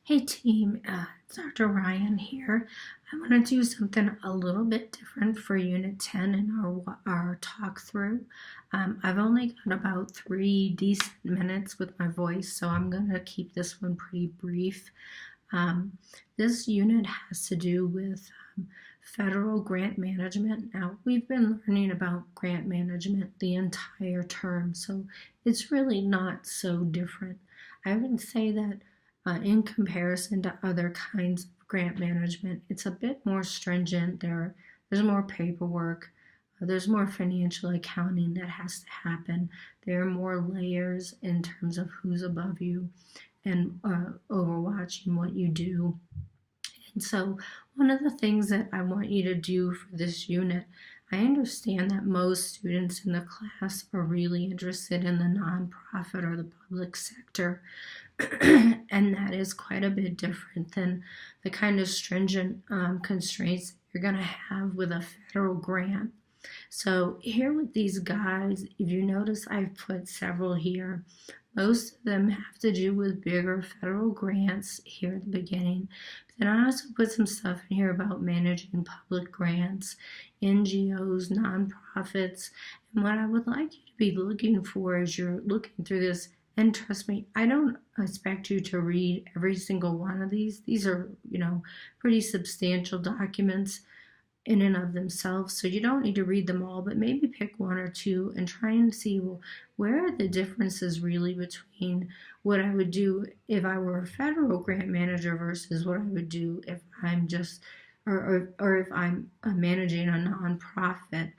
Hey team, it's Dr. Ryan here. I want to do something a little bit different for Unit 10 in our talk through. I've only got about 3 decent minutes with my voice, so I'm going to keep this one pretty brief. This unit has to do with federal grant management. Now, we've been learning about grant management the entire term, so it's really not so different. I would say that in comparison to other kinds of grant management, it's a bit more stringent. There's more paperwork. There's more financial accounting that has to happen. There are more layers in terms of who's above you and overwatching what you do. And so one of the things that I want you to do for this unit, I understand that most students in the class are really interested in the nonprofit or the public sector, and that is quite a bit different than the kind of stringent constraints that you're going to have with a federal grant. So here with these guys, if you notice I've put several here. Most of them have to do with bigger federal grants here at the beginning. But then I also put some stuff in here about managing public grants, NGOs, nonprofits. And what I would like you to be looking for as you're looking through this, and trust me, I don't expect you to read every single one of these. These are, pretty substantial documents in and of themselves, so you don't need to read them all, but maybe pick one or two and try and see, well, where are the differences really between what I would do if I were a federal grant manager versus what I would do if I'm just, or if I'm managing a nonprofit.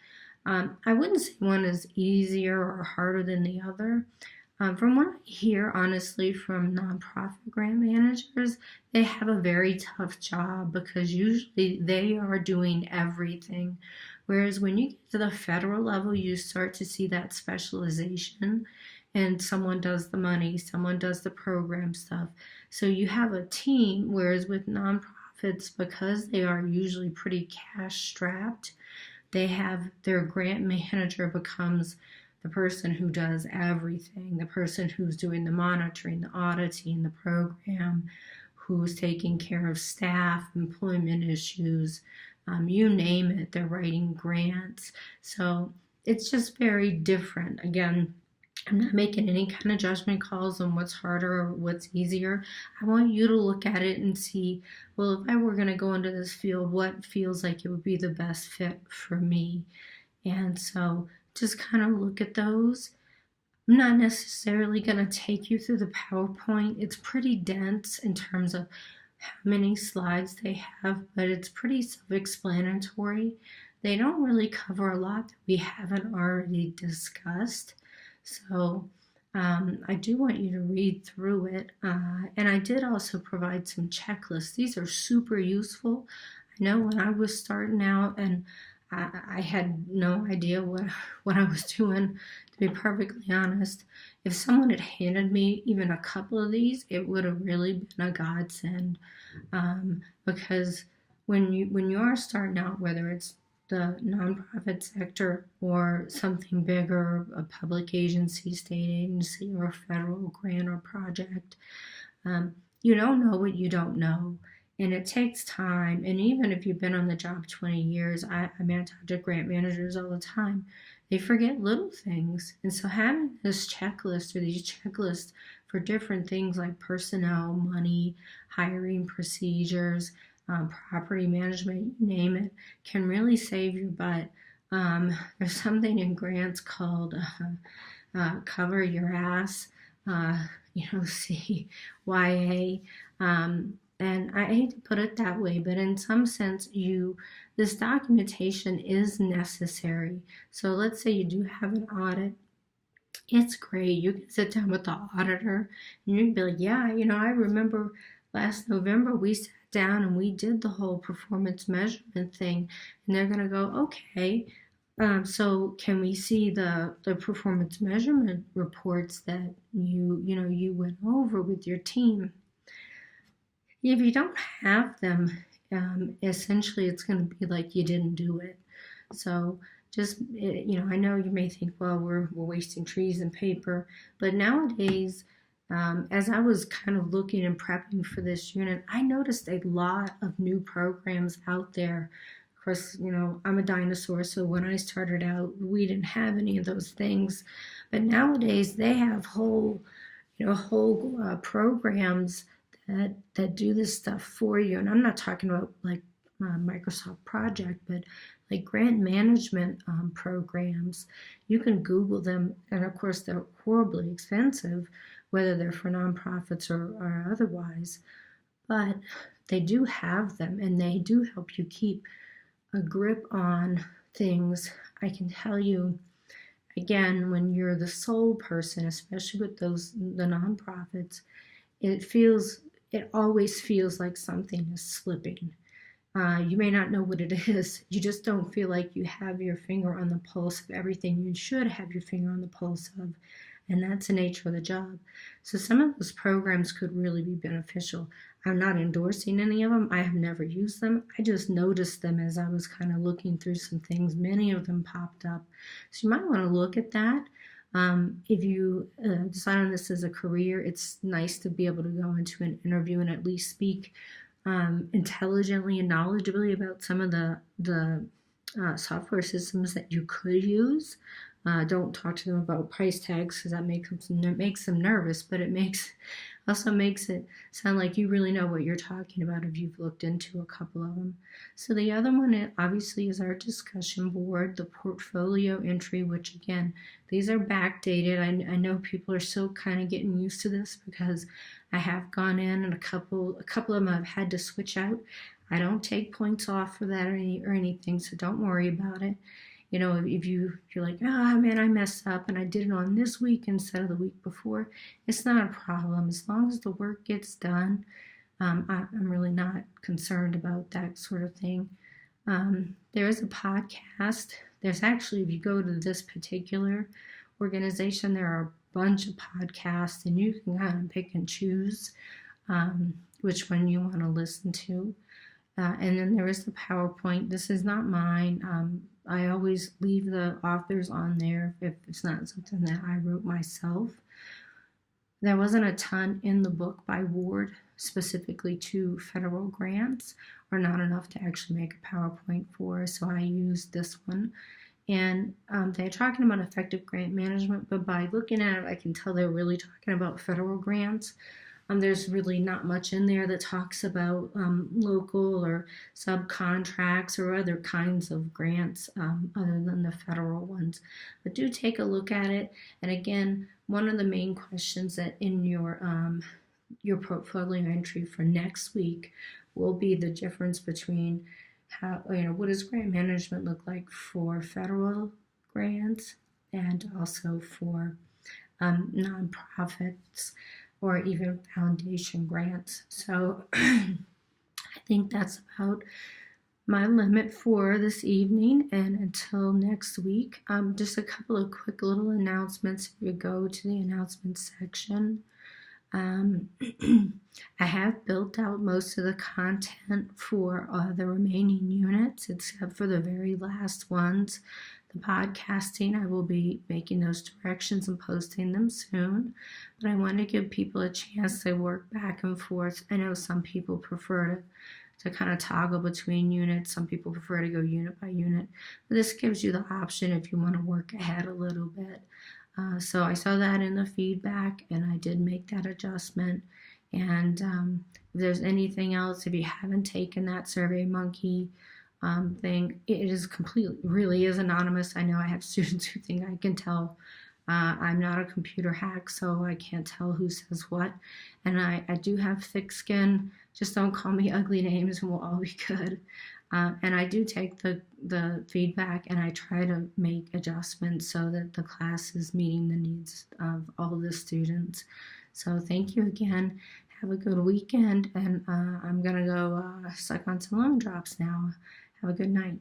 I wouldn't say one is easier or harder than the other. From what I hear, honestly, from nonprofit grant managers, they have a very tough job because usually they are doing everything. Whereas when you get to the federal level, you start to see that specialization, and someone does the money, someone does the program stuff. So you have a team, whereas with nonprofits, because they are usually pretty cash strapped, they have their grant manager becomes the person who does everything, the person who's doing the monitoring, the auditing, the program, who's taking care of staff, employment issues, you name it, they're writing grants. So it's just very different. Again, I'm not making any kind of judgment calls on what's harder or what's easier. I want you to look at it and see, well, if I were going to go into this field, what feels like it would be the best fit for me? And so just kind of look at those. I'm not necessarily going to take you through the PowerPoint. It's pretty dense in terms of how many slides they have, but it's pretty self-explanatory. They don't really cover a lot that we haven't already discussed. So I do want you to read through it. And I did also provide some checklists. These are super useful. I know when I was starting out and I had no idea what I was doing, to be perfectly honest. If someone had handed me even a couple of these, it would have really been a godsend. Because when you are starting out, whether it's the nonprofit sector or something bigger, a public agency, state agency, or a federal grant or project, you don't know what you don't know. And it takes time. And even if you've been on the job 20 years, I talk to grant managers all the time. They forget little things. And so having this checklist or these checklists for different things like personnel, money, hiring procedures, property management, you name it, can really save your butt. There's something in grants called cover your ass, CYA. And I hate to put it that way, but in some sense, this documentation is necessary. So let's say you do have an audit. It's great. You can sit down with the auditor and you can be like, yeah, I remember last November we sat down and we did the whole performance measurement thing. And they're going to go, okay, so can we see the performance measurement reports that you went over with your team? If you don't have them, essentially it's going to be like you didn't do it. So just, I know you may think, well, we're wasting trees and paper, but nowadays As I was kind of looking and prepping for this unit, I noticed a lot of new programs out there. Of course, I'm a dinosaur, so when I started out, we didn't have any of those things. But nowadays, they have whole programs that do this stuff for you. And I'm not talking about like Microsoft Project, but like grant management programs. You can Google them, and of course, they're horribly expensive, whether they're for nonprofits or otherwise. But they do have them, and they do help you keep a grip on things. I can tell you, again, when you're the sole person, especially with the nonprofits, it always feels like something is slipping. You may not know what it is. You just don't feel like you have your finger on the pulse of everything you should have your finger on the pulse of. And that's the nature of the job. So some of those programs could really be beneficial. I'm not endorsing any of them. I have never used them. I just noticed them as I was kind of looking through some things. Many of them popped up. So you might want to look at that. If you decide on this as a career, it's nice to be able to go into an interview and at least speak intelligently and knowledgeably about some of the software systems that you could use. Don't talk to them about price tags because that makes them nervous, but it also makes it sound like you really know what you're talking about if you've looked into a couple of them. So the other one obviously is our discussion board, the portfolio entry, which again, these are backdated. I know people are still kind of getting used to this because I have gone in and a couple of them I've had to switch out. I don't take points off for that or anything, so don't worry about it. If you're like, man, I messed up and I did it on this week instead of the week before, it's not a problem. As long as the work gets done, I'm really not concerned about that sort of thing. There is a podcast. There's actually, if you go to this particular organization, there are a bunch of podcasts, and you can kind of pick and choose which one you want to listen to. And then there is the PowerPoint. This is not mine. I always leave the authors on there if it's not something that I wrote myself. There wasn't a ton in the book by Ward specifically to federal grants, or not enough to actually make a PowerPoint for, so I used this one. And they're talking about effective grant management, but by looking at it, I can tell they're really talking about federal grants. There's really not much in there that talks about local or subcontracts or other kinds of grants other than the federal ones. But do take a look at it. And again, one of the main questions that in your portfolio entry for next week will be the difference between what does grant management look like for federal grants and also for nonprofits or even foundation grants. So I think that's about my limit for this evening, and until next week, just a couple of quick little announcements. If you go to the announcements section, I have built out most of the content for the remaining units, except for the very last ones. The podcasting, I will be making those directions and posting them soon, but I want to give people a chance to work back and forth. I know some people prefer to kind of toggle between units. Some people prefer to go unit by unit, but this gives you the option if you want to work ahead a little bit. So I saw that in the feedback, and I did make that adjustment. And if there's anything else, if you haven't taken that SurveyMonkey thing, it is really is anonymous. I know I have students who think I can tell. I'm not a computer hack, so I can't tell who says what. And I do have thick skin. Just don't call me ugly names and we'll all be good. And I do take the feedback and I try to make adjustments so that the class is meeting the needs of all of the students. So thank you again. Have a good weekend, and I'm going to go suck on some lemon drops now. Have a good night.